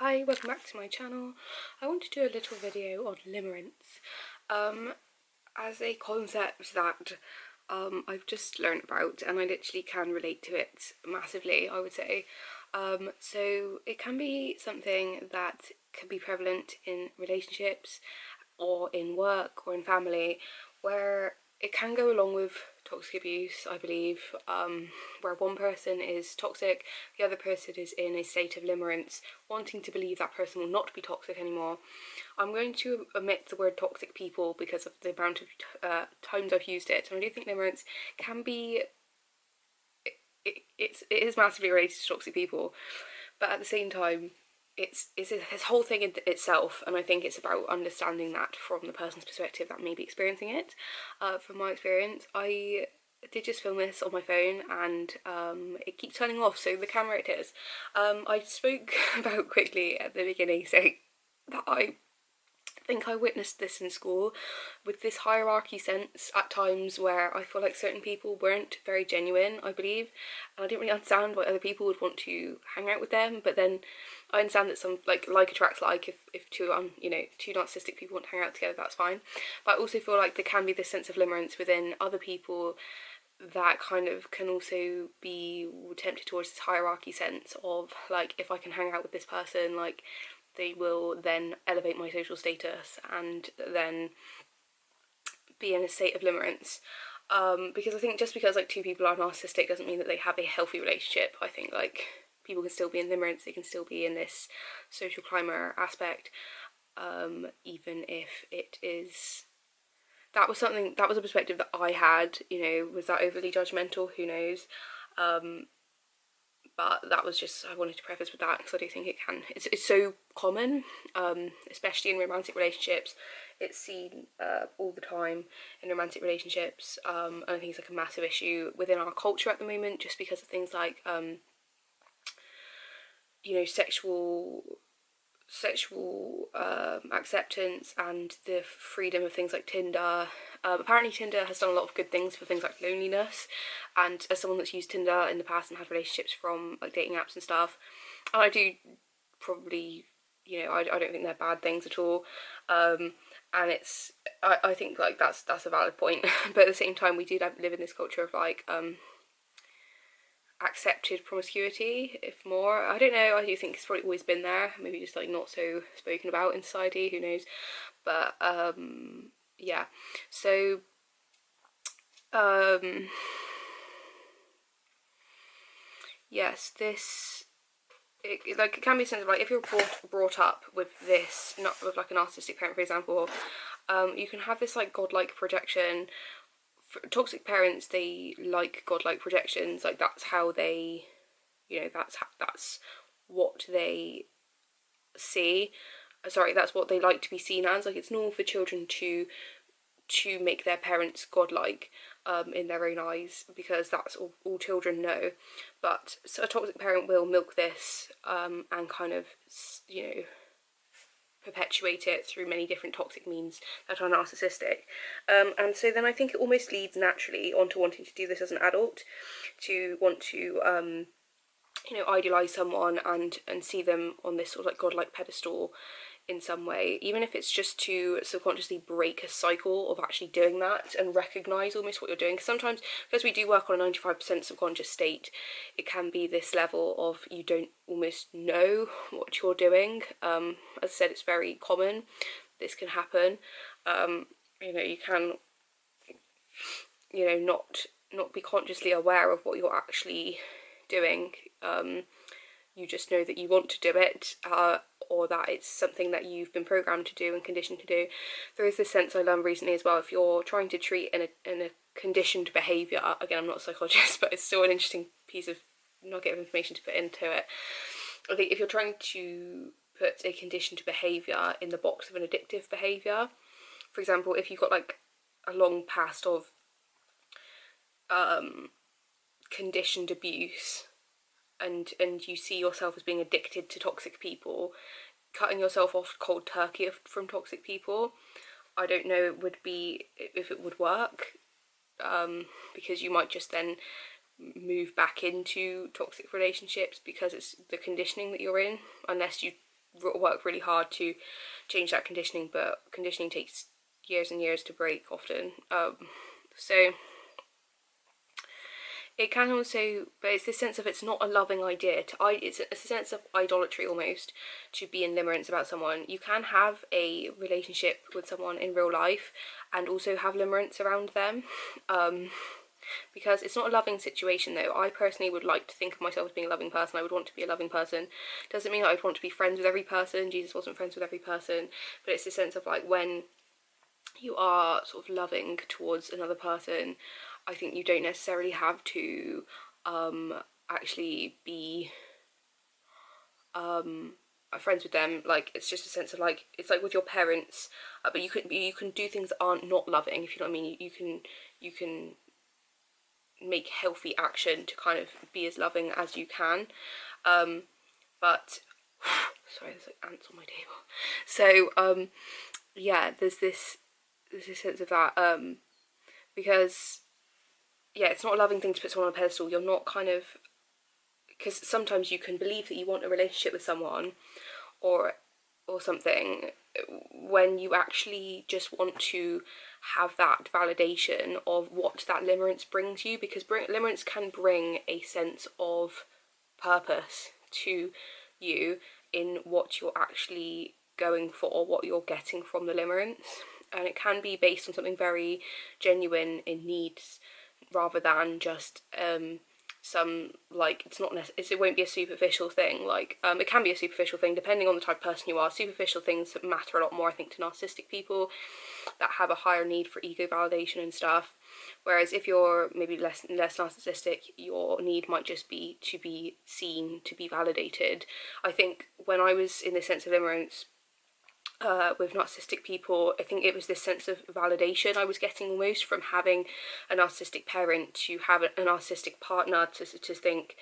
Hi, welcome back to my channel. I want to do a little video on limerance as a concept that I've just learned about, and I literally can relate to it massively, I would say. So it can be something that can be prevalent in relationships or in work or in family, where it can go along with toxic abuse, I believe, where one person is toxic, the other person is in a state of limerance, wanting to believe that person will not be toxic anymore. I'm going to omit the word toxic people because of the amount of times I've used it, and I do think limerance can be, it is massively related to toxic people, but at the same time, it's this whole thing in itself, and I think it's about understanding that from the person's perspective that may be experiencing it. From my experience, I did just film this on my phone, and it keeps turning off, so the camera it is. I spoke about quickly at the beginning saying that I think I witnessed this in school, with this hierarchy sense at times where I feel like certain people weren't very genuine, I believe, and I didn't really understand why other people would want to hang out with them. But then I understand that some like attracts like, if two two narcissistic people want to hang out together, that's fine. But I also feel like there can be this sense of limerence within other people that kind of can also be tempted towards this hierarchy sense of like, if I can hang out with this person, like they will then elevate my social status and then be in a state of limerence. Because I think just because like two people are narcissistic doesn't mean that they have a healthy relationship. I think like people can still be in limerence, they can still be in this social climber aspect, even if it is, that was a perspective that I had, was that overly judgmental, who knows. But that was just, I wanted to preface with that because I do think it's so common, especially in romantic relationships. It's seen all the time in romantic relationships, and I think it's like a massive issue within our culture at the moment, just because of things like sexual acceptance and the freedom of things like Tinder. Apparently Tinder has done a lot of good things for things like loneliness, and as someone that's used Tinder in the past and had relationships from like dating apps and stuff, and I do probably, I don't think they're bad things at all, and I think like that's a valid point. But at the same time, we do live in this culture of like accepted promiscuity, if more. I don't know, I do think it's probably always been there, maybe just like not so spoken about in society, who knows. But yeah, so yes, it can be a sense of like, if you're brought up with this, not with like a narcissistic parent, for example, you can have this like godlike projection. For toxic parents, they like godlike projections, like that's how they, that's what they see. Sorry, that's what they like to be seen as. Like, it's normal for children to make their parents godlike in their own eyes, because that's all children know. But so a toxic parent will milk this and kind of, perpetuate it through many different toxic means that are narcissistic. And so then I think it almost leads naturally onto wanting to do this as an adult, to want to idolize someone and see them on this sort of like godlike pedestal in some way, even if it's just to subconsciously break a cycle of actually doing that and recognize almost what you're doing. Because sometimes, because we do work on a 95% subconscious state, it can be this level of you don't almost know what you're doing. As I said, it's very common. This can happen. You can not be consciously aware of what you're actually doing. You just know that you want to do it, or that it's something that you've been programmed to do and conditioned to do. There is this sense I learned recently as well, if you're trying to treat in a conditioned behaviour, again, I'm not a psychologist, but it's still an interesting piece of nugget of information to put into it. I think if you're trying to put a conditioned behaviour in the box of an addictive behaviour, for example, if you've got like a long past of conditioned abuse, and you see yourself as being addicted to toxic people, cutting yourself off cold turkey from toxic people, I don't know if it would work, because you might just then move back into toxic relationships because it's the conditioning that you're in, unless you work really hard to change that conditioning, but conditioning takes years and years to break often. So it can also, but it's this sense of it's not a loving idea. It's a sense of idolatry almost to be in limerence about someone. You can have a relationship with someone in real life and also have limerence around them. Because it's not a loving situation though. I personally would like to think of myself as being a loving person. I would want to be a loving person. Doesn't mean that I'd want to be friends with every person. Jesus wasn't friends with every person. But it's this sense of like when you are sort of loving towards another person, I think you don't necessarily have to actually be friends with them. Like it's just a sense of like, it's like with your parents, but you can do things that aren't not loving, if you know what I mean. You can make healthy action to kind of be as loving as you can, but sorry, there's like ants on my table. So yeah, there's this sense of that, because yeah, it's not a loving thing to put someone on a pedestal. You're not kind of, because sometimes you can believe that you want a relationship with someone or something when you actually just want to have that validation of what that limerence brings you, because limerence can bring a sense of purpose to you in what you're actually going for or what you're getting from the limerence, and it can be based on something very genuine in needs rather than just some, like, it's not it won't be a superficial thing. Like it can be a superficial thing depending on the type of person you are. Superficial things matter a lot more, I think, to narcissistic people that have a higher need for ego validation and stuff, whereas if you're maybe less narcissistic, your need might just be to be seen, to be validated. I think when I was in this sense of limerence with narcissistic people, I think it was this sense of validation I was getting almost from having a narcissistic parent, to have a narcissistic partner, to think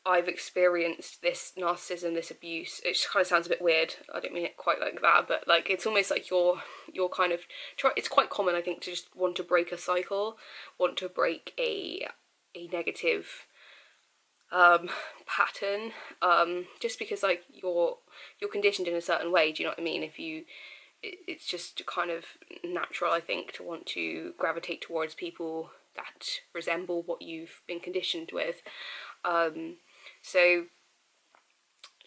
I've experienced this narcissism, this abuse. It just kind of sounds a bit weird. I don't mean it quite like that, but like it's almost like you're kind of it's quite common, I think, to just want to break a cycle, want to break a negative pattern, just because like you're conditioned in a certain way. Do you know what I mean? It's just kind of natural, I think, to want to gravitate towards people that resemble what you've been conditioned with. So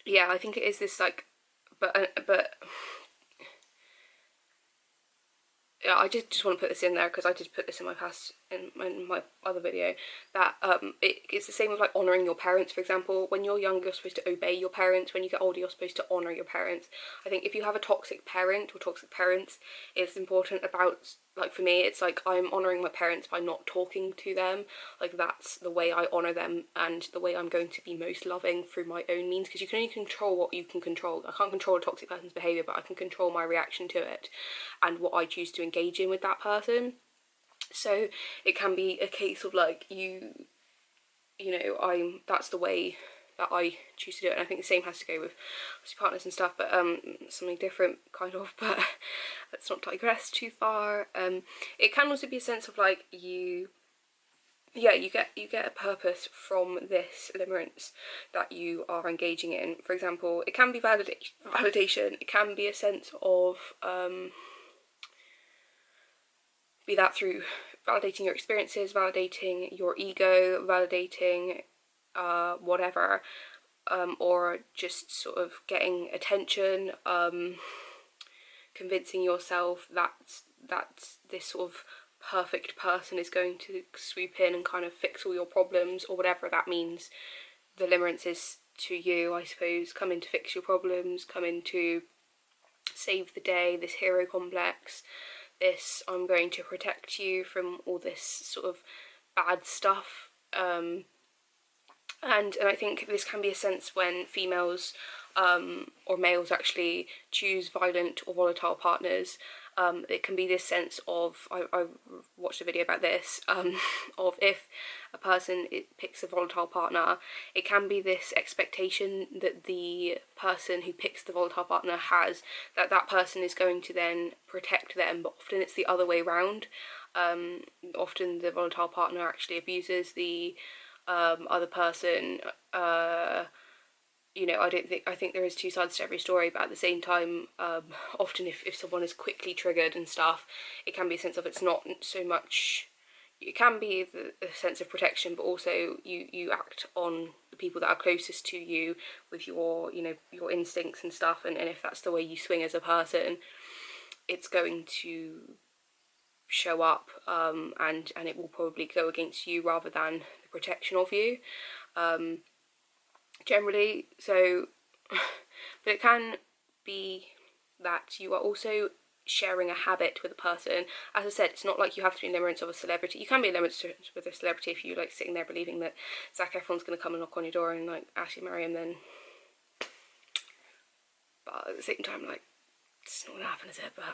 yeah, I think it is this like, but yeah, I just want to put this in there because I did put this in my other video, that it's the same with like honouring your parents, for example. When you're young, you're supposed to obey your parents. When you get older, you're supposed to honour your parents. I think if you have a toxic parent or toxic parents, it's important about, like for me, it's like I'm honouring my parents by not talking to them. Like that's the way I honour them and the way I'm going to be most loving through my own means, because you can only control what you can control. I can't control a toxic person's behaviour, but I can control my reaction to it and what I choose to engage in with that person. So it can be a case of like you know, that's the way that I choose to do it. And I think the same has to go with partners and stuff, but something different kind of, but let's not digress too far. It can also be a sense of like you get a purpose from this limerence that you are engaging in. For example, it can be validation. It can be a sense of be that through validating your experiences, validating your ego, validating whatever, or just sort of getting attention, convincing yourself that this sort of perfect person is going to swoop in and kind of fix all your problems, or whatever that means. The limerence is to you, I suppose, come in to fix your problems, come in to save the day, this hero complex, this I'm going to protect you from all this sort of bad stuff, and I think this can be a sense when females or males actually choose violent or volatile partners. It can be this sense of, I watched a video about this, of if a person picks a volatile partner, it can be this expectation that the person who picks the volatile partner has, that that person is going to then protect them, but often it's the other way around. Often the volatile partner actually abuses the other person, you know, I think there is two sides to every story, but at the same time, often if someone is quickly triggered and stuff, it can be a sense of, it's not so much, it can be the sense of protection, but also you act on the people that are closest to you with your, you know, your instincts and stuff, and if that's the way you swing as a person, it's going to show up, and it will probably go against you rather than the protection of you, generally. So but it can be that you are also sharing a habit with a person. As I said, it's not like you have to be in limerence of a celebrity. You can be in limerence with a celebrity if you like sitting there believing that Zac Efron's going to come and knock on your door and like ask you to marry him, then. But at the same time, like, it's not going to happen, is it? But I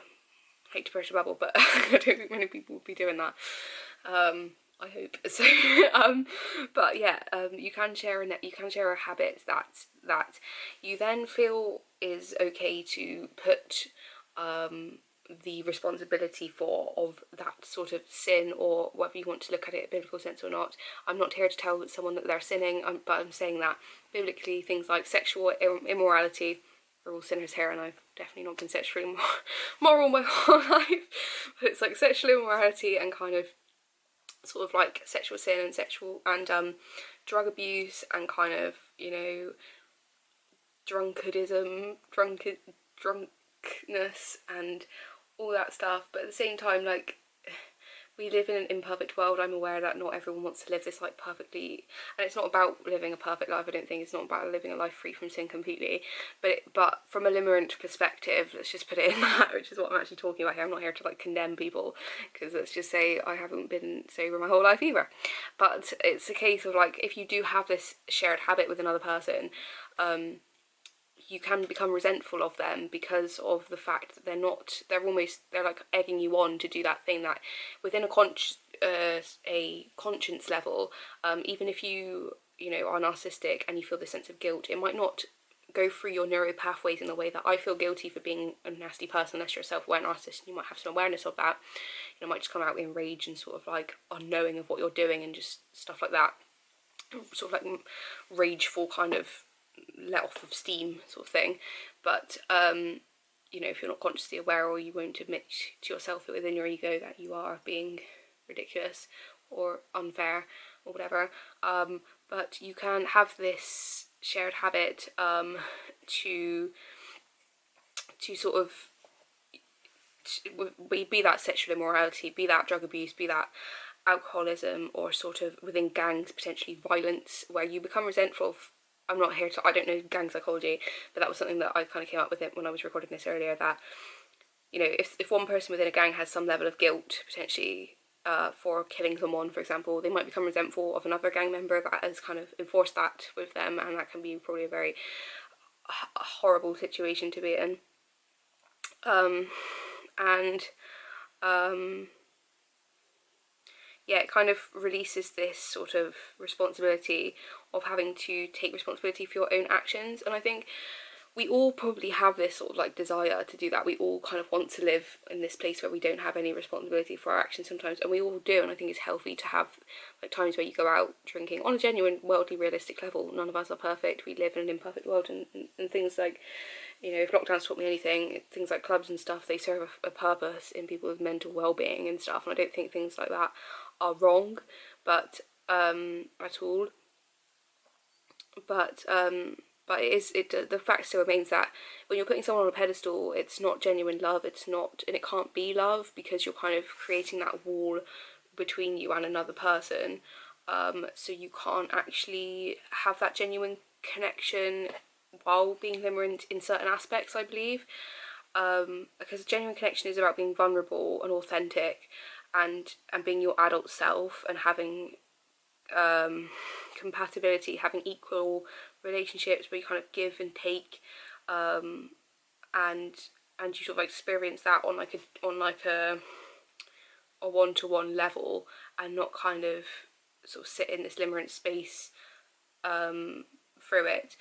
hate to burst a bubble, but I don't think many people would be doing that. I hope so. But yeah, you can share a habit that you then feel is okay to put the responsibility of that sort of sin, or whether you want to look at it in a biblical sense or not. I'm not here to tell someone that they're sinning, but I'm saying that biblically things like sexual immorality, we're all sinners here, and I've definitely not been sexually moral my whole life, but it's like sexual immorality and kind of sort of like sexual sin and drug abuse and kind of, you know, drunkenness and all that stuff. But at the same time, like, we live in an imperfect world. I'm aware that not everyone wants to live this like perfectly, and it's not about living a perfect life. I don't think it's not about living a life free from sin completely, but from a limerent perspective, let's just put it in that, which is what I'm actually talking about here. I'm not here to like condemn people, because let's just say I haven't been sober my whole life either. But it's a case of like, if you do have this shared habit with another person, you can become resentful of them because of the fact that they're like egging you on to do that thing that within a conscience level, even if you know, are narcissistic and you feel this sense of guilt, it might not go through your neuro pathways in the way that I feel guilty for being a nasty person, unless you're a self-aware narcissist and you might have some awareness of that. You know, it might just come out in rage and sort of like unknowing of what you're doing and just stuff like that, sort of like rageful kind of let off of steam sort of thing. But you know, if you're not consciously aware, or you won't admit to yourself within your ego that you are being ridiculous or unfair or whatever, but you can have this shared habit to sort of be that sexual immorality, be that drug abuse, be that alcoholism, or sort of within gangs potentially violence, where you become resentful of, I don't know gang psychology, but that was something that I kind of came up with it when I was recording this earlier, that, you know, if one person within a gang has some level of guilt, potentially, for killing someone, for example, they might become resentful of another gang member that has kind of enforced that with them, and that can be probably a very horrible situation to be in. Yeah, it kind of releases this sort of responsibility of having to take responsibility for your own actions. And I think we all probably have this sort of like desire to do that. We all kind of want to live in this place where we don't have any responsibility for our actions sometimes, and we all do. And I think it's healthy to have like times where you go out drinking on a genuine, worldly, realistic level. None of us are perfect. We live in an imperfect world, and things like, you know, if lockdown's taught me anything, things like clubs and stuff, they serve a purpose in people's mental well-being and stuff. And I don't think things like that are wrong, but at all. But the fact still remains that when you're putting someone on a pedestal, it's not genuine love. It's not, and it can't be love, because you're kind of creating that wall between you and another person. So you can't actually have that genuine connection while being limerent in certain aspects, I believe. Because genuine connection is about being vulnerable and authentic, and being your adult self, and having compatibility, having equal relationships where you kind of give and take, and you sort of experience that on a one-to-one level, and not kind of sort of sit in this limerent space through it,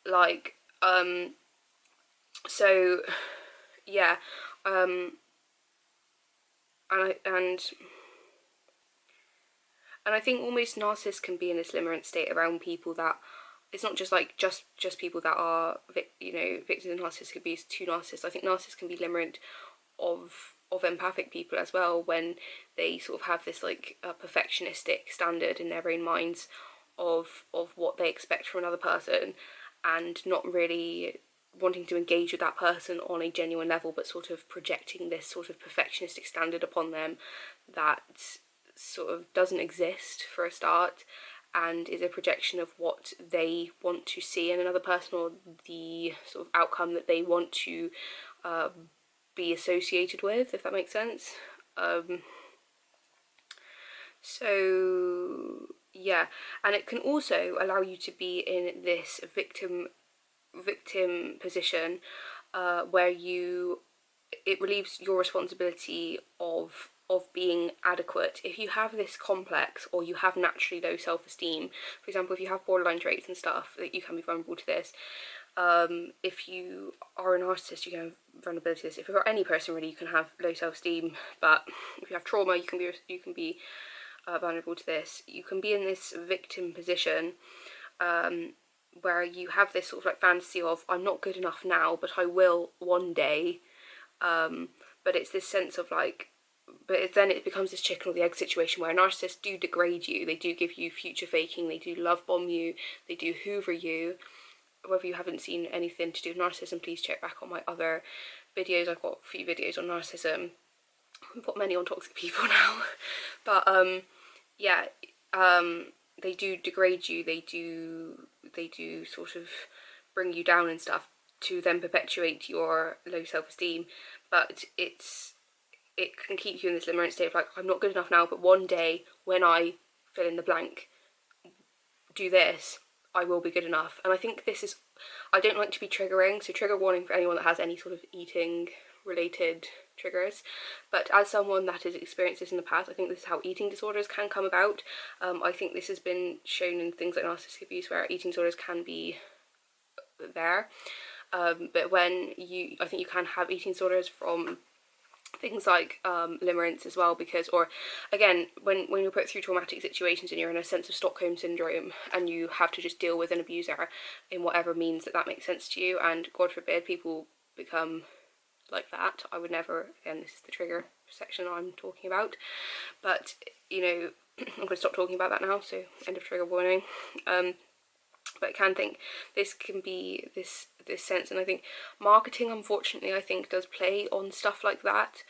like so yeah, and I think almost narcissists can be in this limerent state around people that it's not just like just people that are, you know, victims of narcissistic abuse to narcissists. I think narcissists can be limerent of empathic people as well, when they sort of have this like perfectionistic standard in their own minds of what they expect from another person, and not really wanting to engage with that person on a genuine level, but sort of projecting this sort of perfectionistic standard upon them that sort of doesn't exist for a start, and is a projection of what they want to see in another person, or the sort of outcome that they want to be associated with, if that makes sense. So yeah, and it can also allow you to be in this victim position where it relieves your responsibility of being adequate. If you have this complex, or you have naturally low self-esteem, for example, if you have borderline traits and stuff, that you can be vulnerable to this. If you are a narcissist, you can have vulnerability to this. If you're any person really, you can have low self-esteem, but if you have trauma, you can be vulnerable to this. You can be in this victim position where you have this sort of like fantasy of, I'm not good enough now, but I will one day. But it's this sense of like, then it becomes this chicken or the egg situation where narcissists do degrade you, they do give you future faking, they do love bomb you, they do hoover you. Whether you haven't seen anything to do with narcissism, please check back on my other videos. I've got a few videos on narcissism. I've got many on toxic people now. But yeah, they do degrade you, they do sort of bring you down and stuff to then perpetuate your low self-esteem. But it can keep you in this limerent state of like, I'm not good enough now, but one day when I fill in the blank, do this, I will be good enough. And I think this is, I don't like to be triggering, so trigger warning for anyone that has any sort of eating related triggers, but as someone that has experienced this in the past, I think this is how eating disorders can come about. I think this has been shown in things like narcissistic abuse where eating disorders can be there, but when I think you can have eating disorders from things like limerence as well, because, or again, when you're put through traumatic situations and you're in a sense of Stockholm syndrome and you have to just deal with an abuser in whatever means that makes sense to you, and God forbid people become like that. I would never, again, this is the trigger section I'm talking about, but you know, I'm going to stop talking about that now, so end of trigger warning. But I can think this can be this sense, and I think marketing, unfortunately, I think does play on stuff like that,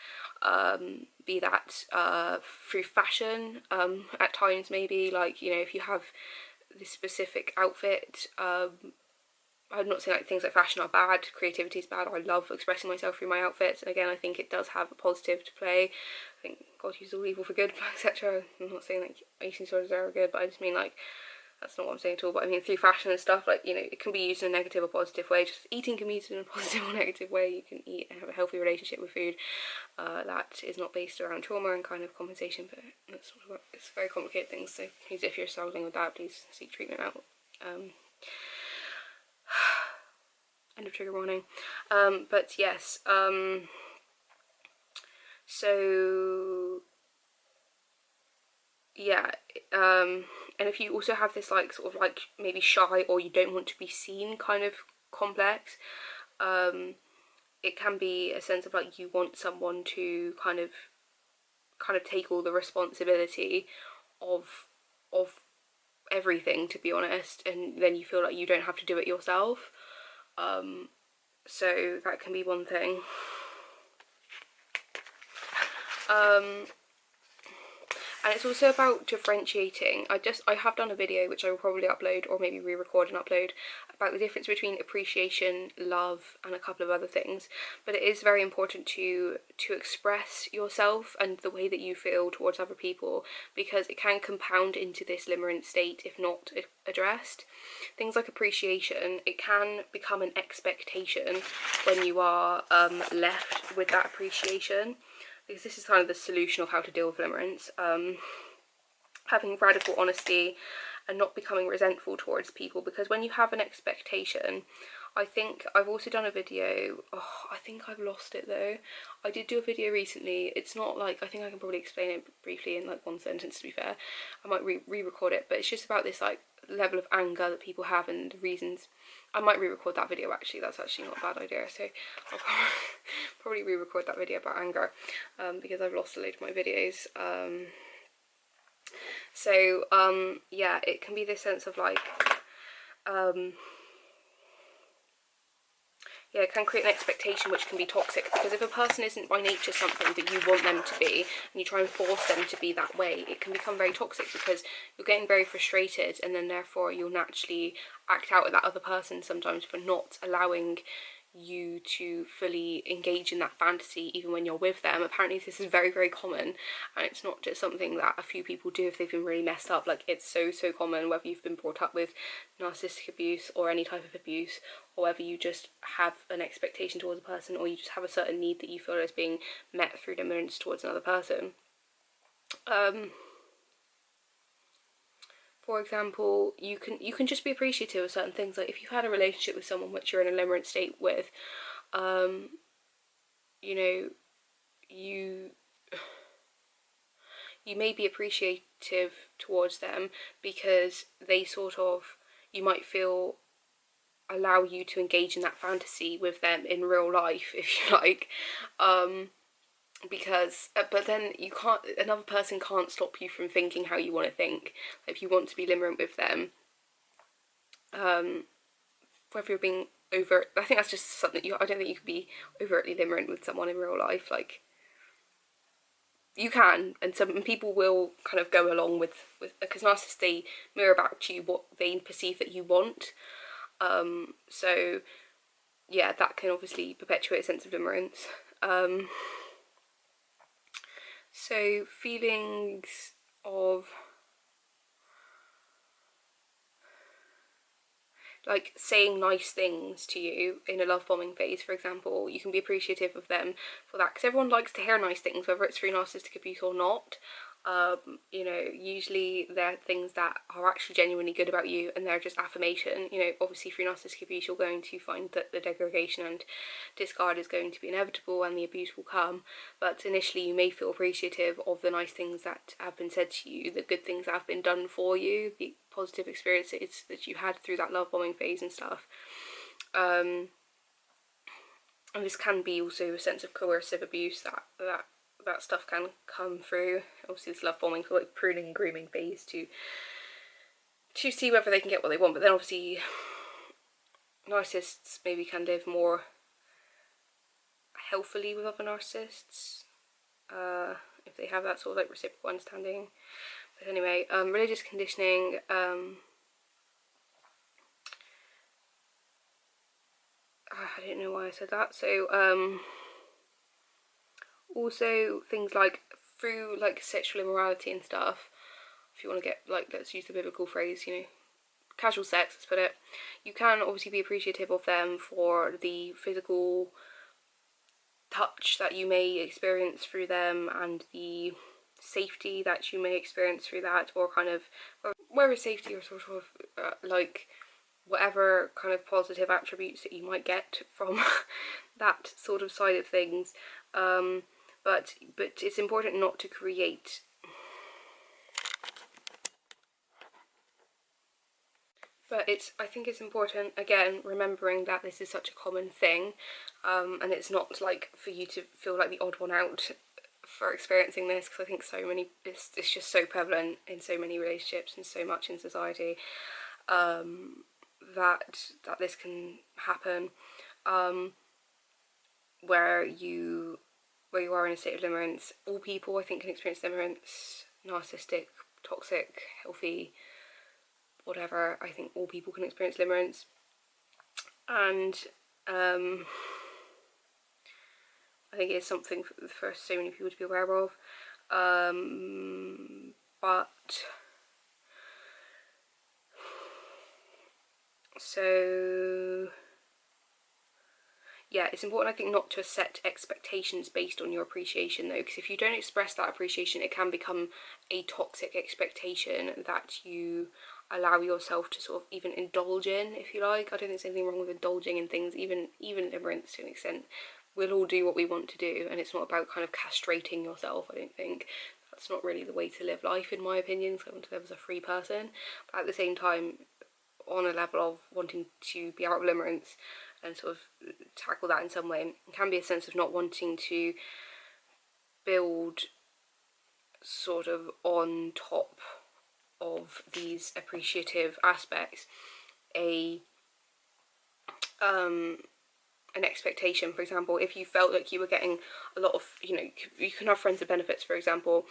be that through fashion at times, maybe, like, you know, if you have this specific outfit, I'm not saying like things like fashion are bad, creativity is bad. I love expressing myself through my outfits, and again, I think it does have a positive to play. I think God uses all evil for good, etc. I'm not saying like eating disorders are good, but I just mean like, that's not what I'm saying at all, but I mean through fashion and stuff, like, you know, it can be used in a negative or positive way. Just eating can be used in a positive or negative way. You can eat and have a healthy relationship with food that is not based around trauma and kind of compensation, but that's sort of, it's very complicated things, so please, if you're struggling with that, please seek treatment out. End of trigger warning. But yes, so yeah, and if you also have this like sort of like maybe shy or you don't want to be seen kind of complex, it can be a sense of like you want someone to kind of take all the responsibility of everything, to be honest, and then you feel like you don't have to do it yourself. So that can be one thing. And it's also about differentiating. I have done a video which I will probably upload, or maybe re-record and upload, about the difference between appreciation, love, and a couple of other things. But it is very important to express yourself and the way that you feel towards other people, because it can compound into this limerent state if not addressed. Things like appreciation, it can become an expectation when you are left with that appreciation. Because this is kind of the solution of how to deal with limerence. Having radical honesty and not becoming resentful towards people, because when you have an expectation I think I've also done a video, I think I've lost it though. I did do a video recently. It's not like, I think I can probably explain it briefly in like one sentence, to be fair. I might re-record it, but it's just about this like level of anger that people have and the reasons. I might re-record that video actually, that's actually not a bad idea, so I'll probably re-record that video about anger, because I've lost a load of my videos. Yeah, it can be this sense of like, yeah, it can create an expectation which can be toxic, because if a person isn't by nature something that you want them to be, and you try and force them to be that way, it can become very toxic, because you're getting very frustrated, and then therefore you'll naturally act out at that other person sometimes for not allowing you to fully engage in that fantasy even when you're with them. Apparently this is very, very common, and it's not just something that a few people do if they've been really messed up. Like, it's so common, whether you've been brought up with narcissistic abuse or any type of abuse, or whether you just have an expectation towards a person, or you just have a certain need that you feel is being met through limerence towards another person. For example, you can just be appreciative of certain things. Like, if you've had a relationship with someone which you're in a limerence state with, you know, you may be appreciative towards them because they sort of, you might feel, allow you to engage in that fantasy with them in real life, if you like, because but then you can't, another person can't stop you from thinking how you want to think. If you want to be limerent with them, whether you're being overt, I think that's just something I don't think you can be overtly limerent with someone in real life. Like, you can, and some people will kind of go along with because narcissists, they mirror back to you what they perceive that you want. So yeah, that can obviously perpetuate a sense of limerence. So feelings of like saying nice things to you in a love bombing phase, for example, you can be appreciative of them for that, because everyone likes to hear nice things, whether it's through narcissistic abuse or not. You know, usually they're things that are actually genuinely good about you, and they're just affirmation. You know, obviously through narcissistic abuse you're going to find that the degradation and discard is going to be inevitable, and the abuse will come, but initially you may feel appreciative of the nice things that have been said to you, the good things that have been done for you, the positive experiences that you had through that love bombing phase and stuff. And this can be also a sense of coercive abuse that stuff can come through. Obviously this love bombing, like pruning and grooming phase to see whether they can get what they want, but then obviously narcissists maybe can live more healthily with other narcissists if they have that sort of like reciprocal understanding. But anyway, religious conditioning, I don't know why I said that. So also things like through like sexual immorality and stuff, if you want to get like, let's use the biblical phrase, you know, casual sex, let's put it, you can obviously be appreciative of them for the physical touch that you may experience through them, and the safety that you may experience through that, or kind of, whether safety or sort of like whatever kind of positive attributes that you might get from that sort of side of things. But it's important not to create I think it's important, again, remembering that this is such a common thing, and it's not like for you to feel like the odd one out for experiencing this, because I think so many, it's just so prevalent in so many relationships and so much in society, that this can happen, where you are in a state of limerence. All people, I think, can experience limerence, narcissistic, toxic, healthy, whatever. I think all people can experience limerence, and I think it's something for so many people to be aware of, but so yeah, it's important, I think, not to set expectations based on your appreciation though, because if you don't express that appreciation, it can become a toxic expectation that you allow yourself to sort of even indulge in, if you like. I don't think there's anything wrong with indulging in things, even limerence to an extent. We'll all do what we want to do, and it's not about kind of castrating yourself. I don't think that's not really the way to live life, in my opinion, because I want to live as a free person. But at the same time, on a level of wanting to be out of limerence and sort of tackle that in some way, it can be a sense of not wanting to build sort of on top of these appreciative aspects an expectation. For example, if you felt like you were getting a lot of, you know, you can have friends with benefits, for example,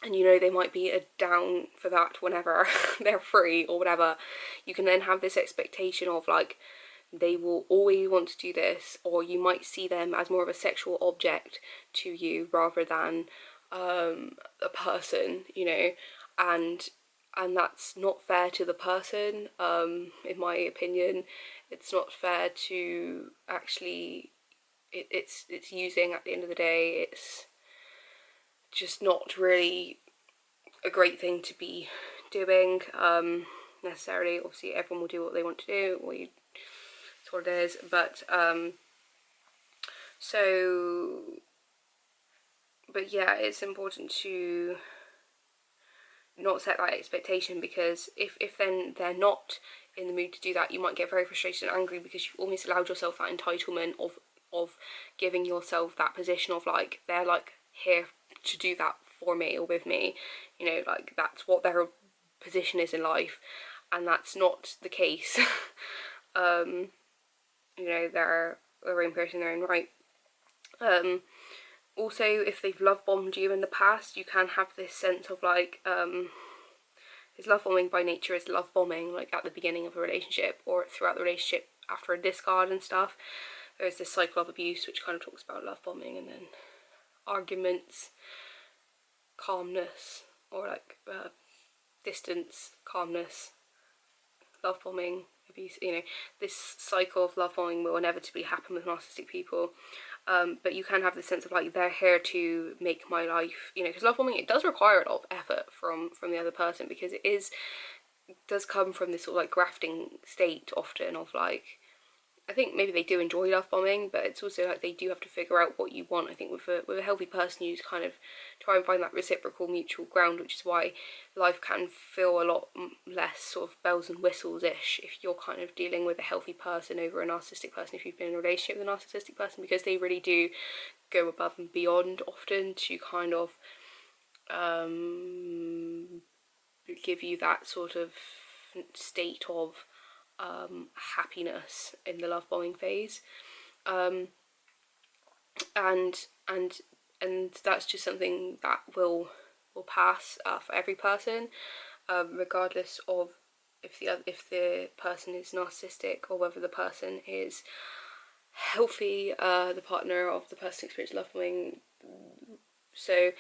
and you know they might be down for that whenever they're free or whatever, you can then have this expectation of like they will always want to do this, or you might see them as more of a sexual object to you rather than a person, you know, and that's not fair to the person, in my opinion. It's not fair to actually, it's using at the end of the day. It's just not really a great thing to be doing, necessarily. Obviously everyone will do what they want to do, that's what it is, but but yeah, it's important to not set that expectation, because if then they're not in the mood to do that, you might get very frustrated and angry because you've almost allowed yourself that entitlement of giving yourself that position of like, they're like here to do that for me or with me, you know, like that's what their position is in life, and that's not the case. You know, they're their own person, their own right. Also, if they've love bombed you in the past, you can have this sense of like, is love bombing by nature is love bombing, like at the beginning of a relationship or throughout the relationship after a discard and stuff. There's this cycle of abuse which kind of talks about love bombing, and then arguments, calmness, or like distance, calmness, love bombing, abuse. You know, this cycle of love bombing will inevitably happen with narcissistic people. But you can have the sense of like, they're here to make my life, you know, because love bombing, it does require a lot of effort from the other person, because it does come from this sort of like grafting state often of like, I think maybe they do enjoy love bombing, but it's also like they do have to figure out what you want. I think with a healthy person, you just kind of try and find that reciprocal mutual ground, which is why life can feel a lot less sort of bells and whistles-ish if you're kind of dealing with a healthy person over a narcissistic person, if you've been in a relationship with a narcissistic person, because they really do go above and beyond often to kind of give you that sort of state of happiness in the love bombing phase, and that's just something that will pass for every person, regardless of if the person is narcissistic or whether the person is healthy, the partner of the person experiencing love bombing. So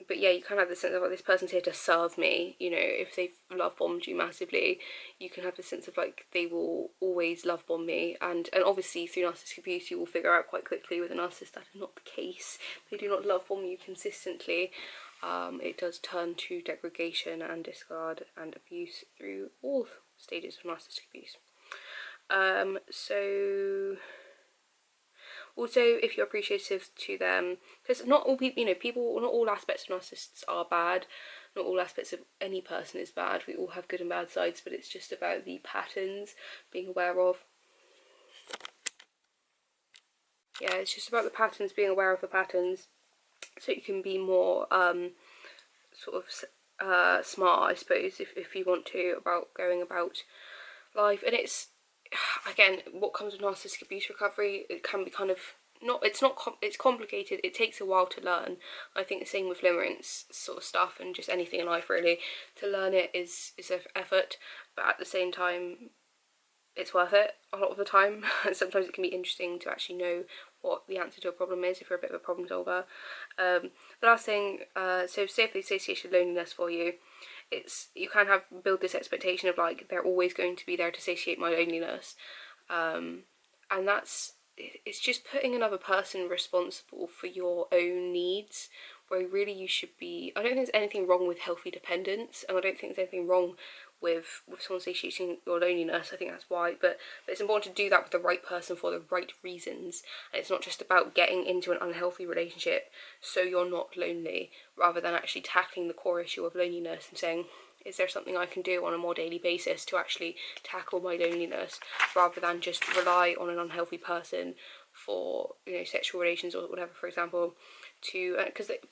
but yeah, you kind of have the sense of like, this person's here to serve me, you know. If they've love bombed you massively, you can have the sense of like, they will always love bomb me, and obviously through narcissistic abuse you will figure out quite quickly with a narcissist that is not the case. They do not love bomb you consistently. It does turn to degradation and discard and abuse through all stages of narcissistic abuse. So also, if you're appreciative to them, because not all people, you know, not all aspects of narcissists are bad, not all aspects of any person is bad. We all have good and bad sides, but it's just about the patterns, being aware of. Yeah, it's just about the patterns, being aware of the patterns, so you can be more sort of smart, I suppose, if you want to, about going about life. And it's, again, what comes with narcissistic abuse recovery, it can be kind of it's complicated. It takes a while to learn. I think the same with limerence sort of stuff, and just anything in life really. To learn it is an effort, but at the same time it's worth it a lot of the time. Sometimes it can be interesting to actually know what the answer to a problem is if you're a bit of a problem solver. The last thing, so say if the association of loneliness for you, you can build this expectation of like, they're always going to be there to satiate my loneliness, and it's just putting another person responsible for your own needs where really you should be, I don't think there's anything wrong with healthy dependence, and I don't think there's anything wrong with someone satiating your loneliness. I think that's why, but it's important to do that with the right person for the right reasons, and it's not just about getting into an unhealthy relationship so you're not lonely, rather than actually tackling the core issue of loneliness and saying, is there something I can do on a more daily basis to actually tackle my loneliness, rather than just rely on an unhealthy person for, you know, sexual relations or whatever, for example, to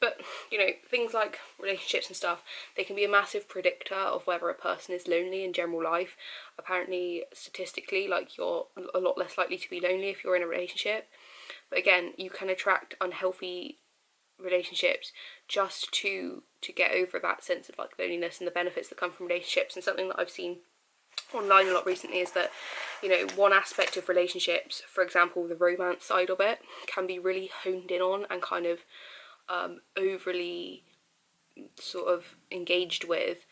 but you know, things like relationships and stuff, they can be a massive predictor of whether a person is lonely in general life. Apparently, statistically, like, you're a lot less likely to be lonely if you're in a relationship. But again, you can attract unhealthy relationships just to get over that sense of like loneliness and the benefits that come from relationships. And something that I've seen online a lot recently is that, you know, one aspect of relationships, for example the romance side of it, can be really honed in on and kind of overly sort of engaged with,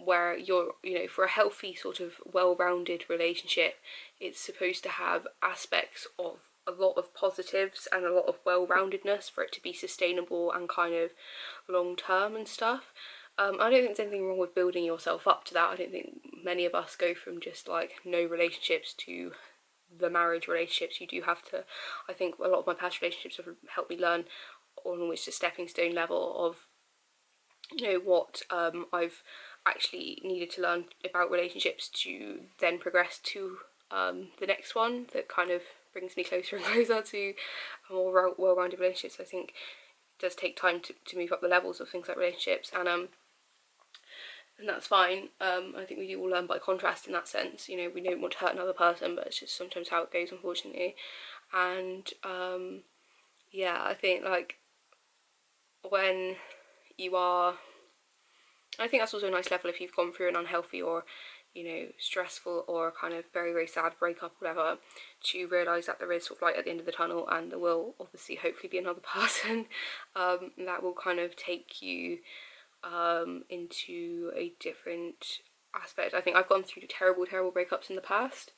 where you're, you know, for a healthy sort of well-rounded relationship, it's supposed to have aspects of a lot of positives and a lot of well-roundedness for it to be sustainable and kind of long-term and stuff. I don't think there's anything wrong with building yourself up to that. I don't think many of us go from just like no relationships to the marriage relationships. You do have to, I think a lot of my past relationships have helped me learn on almost a stepping stone level of, you know, what I've actually needed to learn about relationships to then progress to the next one that kind of brings me closer and closer to a more well-rounded relationship. So I think it does take time to move up the levels of things like relationships, and that's fine. I think we do all learn by contrast in that sense. You know, we don't want to hurt another person, but it's just sometimes how it goes, unfortunately. And yeah, I think like when you are, I think that's also a nice level if you've gone through an unhealthy or, you know, stressful or kind of very, very sad breakup or whatever, to realise that there is sort of light at the end of the tunnel, and there will obviously hopefully be another person that will kind of take you into a different aspect. I think I've gone through terrible breakups in the past,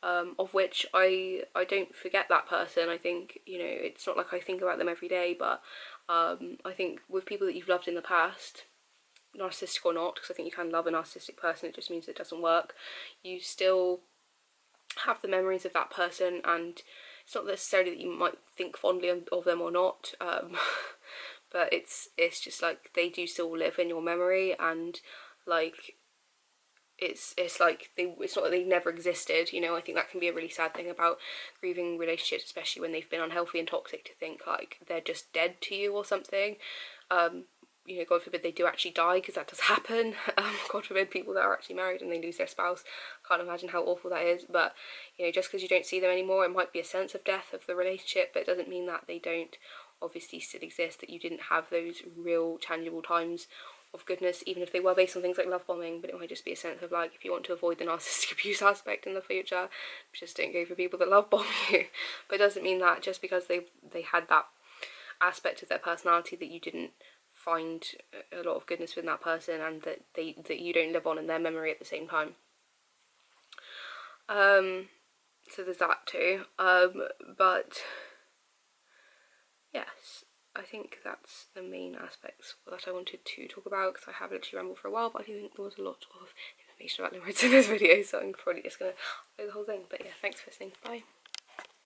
of which I don't forget that person. I think, you know, it's not like I think about them every day, but I think with people that you've loved in the past, narcissistic or not, because I think you can love a narcissistic person, it just means it doesn't work, you still have the memories of that person, and it's not necessarily that you might think fondly of them or not, but it's just like they do still live in your memory, and like it's like it's not that they never existed, you know. I think that can be a really sad thing about grieving relationships, especially when they've been unhealthy and toxic, to think like they're just dead to you or something. You know, God forbid they do actually die, because that does happen. God forbid people that are actually married and they lose their spouse. Can't imagine how awful that is. But, you know, just because you don't see them anymore, it might be a sense of death of the relationship, but it doesn't mean that they don't obviously still exist, that you didn't have those real tangible times of goodness, even if they were based on things like love bombing. But it might just be a sense of like, if you want to avoid the narcissistic abuse aspect in the future, just don't go for people that love bomb you. But it doesn't mean that just because they had that aspect of their personality that you didn't find a lot of goodness within that person, and that you don't live on in their memory at the same time. So there's that too. But yes, I think that's the main aspects that I wanted to talk about, because I have literally rambled for a while, but I do think there was a lot of information about limerence in this video, so I'm probably just going to play the whole thing. But yeah, thanks for listening. Bye.